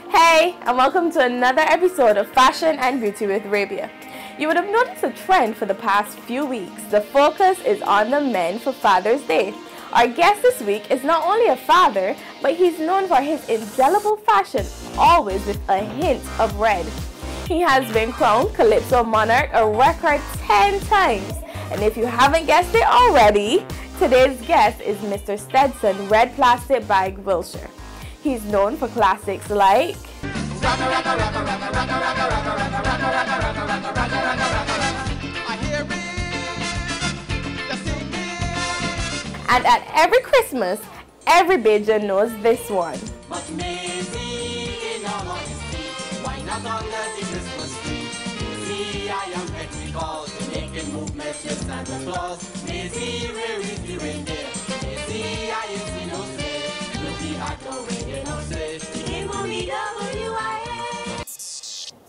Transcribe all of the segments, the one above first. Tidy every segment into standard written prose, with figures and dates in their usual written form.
Hey, and welcome to another episode of Fashion and Beauty with Rabiah. You would have noticed a trend for the past few weeks. The focus is on the men for Father's Day. Our guest this week is not only a father, but he's known for his indelible fashion, always with a hint of red. He has been crowned Calypso Monarch a record 10 times. And if you haven't guessed it already, today's guest is Mr. Stetson Red Plastic Bag Wilshire. He's known for classics like and at every Christmas, every Bajan knows this one.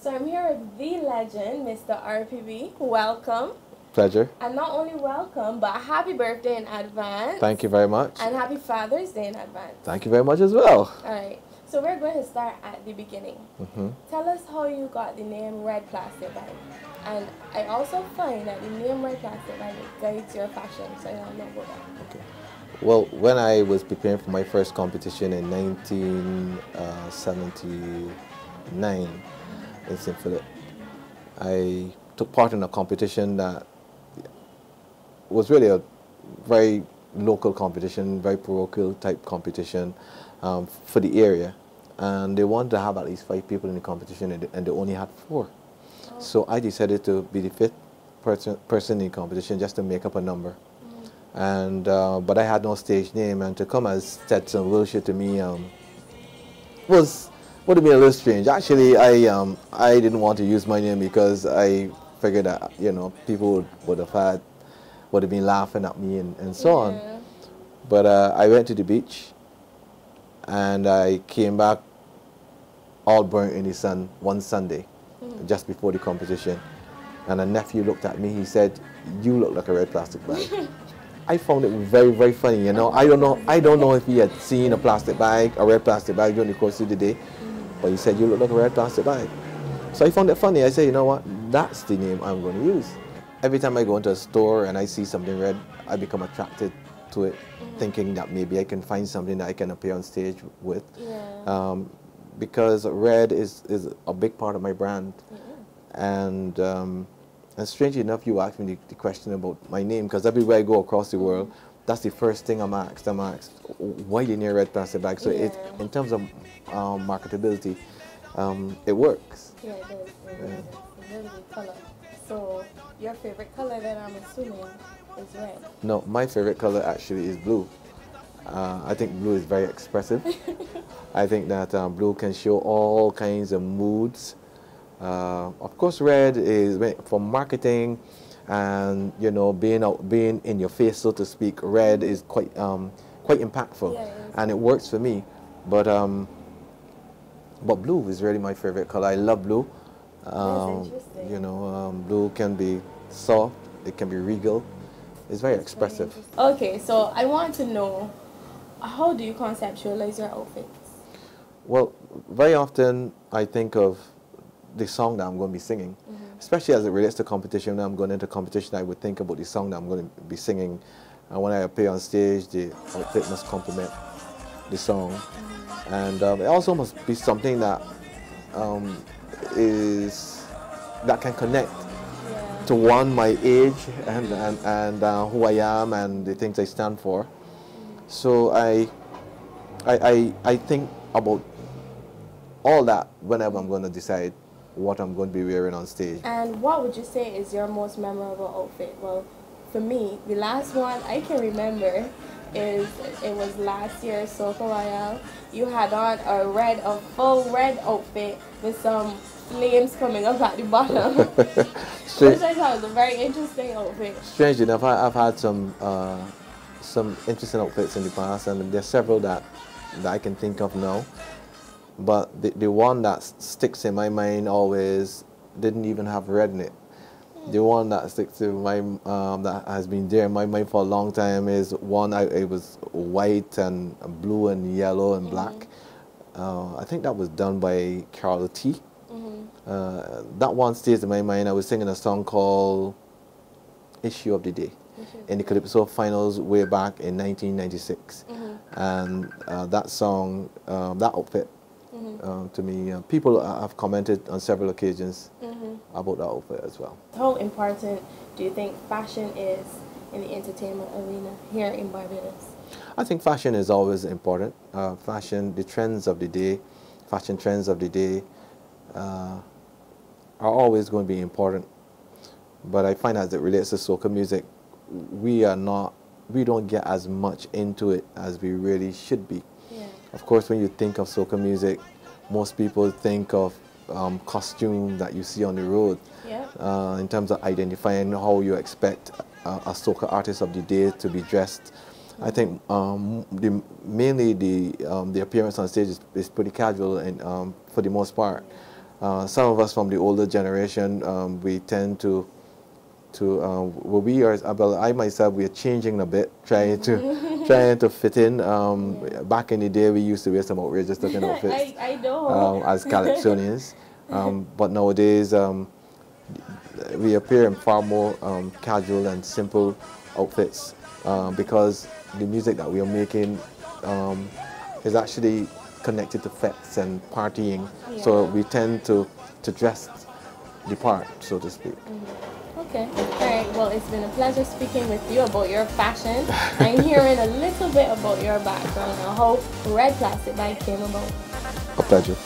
So I'm here with the legend, Mr. RPB. Welcome. Pleasure. And not only welcome, but happy birthday in advance. Thank you very much. And happy Father's Day in advance. Thank you very much as well. Alright, so we're going to start at the beginning. Tell us how you got the name Red Plastic Bag. And I also find that the name Red Plastic Bag guides your fashion, so I don't know about that. Okay. Well, when I was preparing for my first competition in 1979 in St. Philip, I took part in a competition that was really a very local competition, very parochial type competition for the area. And they wanted to have at least 5 people in the competition, and they only had 4. Oh. So I decided to be the 5th person in the competition just to make up a number. And but I had no stage name, and to come as Stetson Wilshire to me would have been a little strange. Actually, I didn't want to use my name because I figured that, you know, people would have been laughing at me and so on. But I went to the beach, and I came back all burnt in the sun one Sunday, just before the competition. And a nephew looked at me. He said, "You look like a red plastic bag." I found it very, very funny. You know, I don't know if he had seen a plastic bag, a red plastic bag during the course of the day, but he said, "You look like a red plastic bag." So I found it funny. I said, you know what, that's the name I'm going to use. Every time I go into a store and I see something red, I become attracted to it, thinking that maybe I can find something that I can appear on stage with. Because red is a big part of my brand. And strangely enough, you asked me the question about my name, because everywhere I go across the world, that's the first thing I'm asked. I'm asked, why the name Red Plastic Bag? So it, in terms of marketability, it works. Yeah, it does. It's a really good color. So your favorite color then, I'm assuming, is red? No, my favorite color actually is blue. I think blue is very expressive. I think that blue can show all kinds of moods. Of course, red is for marketing, and you know, being in your face, so to speak. Red is quite impactful, and it works for me. But blue is really my favorite color. I love blue. You know, blue can be soft, it can be regal. It's very expressive. Okay, so I want to know, how do you conceptualize your outfits? Well, very often I think of the song that I'm going to be singing, especially as it relates to competition. When I'm going into competition, I would think about the song that I'm going to be singing. And when I appear on stage, the outfit must complement the song. And it also must be something that that can connect to my age and who I am and the things I stand for. So I think about all that whenever I'm going to decide what I'm going to be wearing on stage. And what would you say is your most memorable outfit? Well, for me, the last one I can remember it was last year, Soca Royale. You had on a full red outfit with some flames coming up at the bottom. Which I thought was a very interesting outfit. Strange enough, I've had some some interesting outfits in the past, and there's several that I can think of now. But the one that sticks in my mind always didn't even have red in it. The one that sticks to my that has been there in my mind for a long time is one. It was white and blue and yellow and black. I think that was done by Carol T. That one stays in my mind. I was singing a song called "Issue of the Day" in the Calypso finals way back in 1996, and that song, that outfit. To me, people have commented on several occasions about that outfit as well. How important do you think fashion is in the entertainment arena here in Barbados? I think fashion is always important. Fashion, the trends of the day, fashion trends of the day are always going to be important. But I find as it relates to soca music, we don't get as much into it as we really should be. Of course, when you think of soca music, most people think of costume that you see on the road. In terms of identifying how you expect a soca artist of the day to be dressed. I think mainly the appearance on stage is pretty casual, and for the most part. Some of us from the older generation, we tend to I myself, we are changing a bit, trying to fit in. Back in the day, we used to wear some outrageous looking outfits. I know. As Calypsonians, but nowadays we appear in far more casual and simple outfits because the music that we are making is actually connected to fests and partying. So we tend to dress the part, so to speak. Okay. All right. Well, it's been a pleasure speaking with you about your fashion and hearing a little bit about your background and how Red Plastic Bag came about. A pleasure.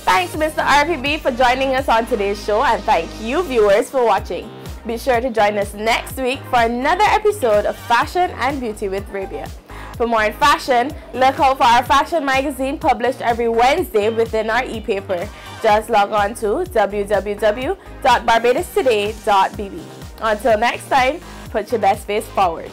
Thanks, Mr. RPB, for joining us on today's show, and thank you, viewers, for watching. Be sure to join us next week for another episode of Fashion and Beauty with Rabiah. For more in fashion, look out for our fashion magazine published every Wednesday within our e-paper. Just log on to www.barbadostoday.bb. Until next time, put your best face forward.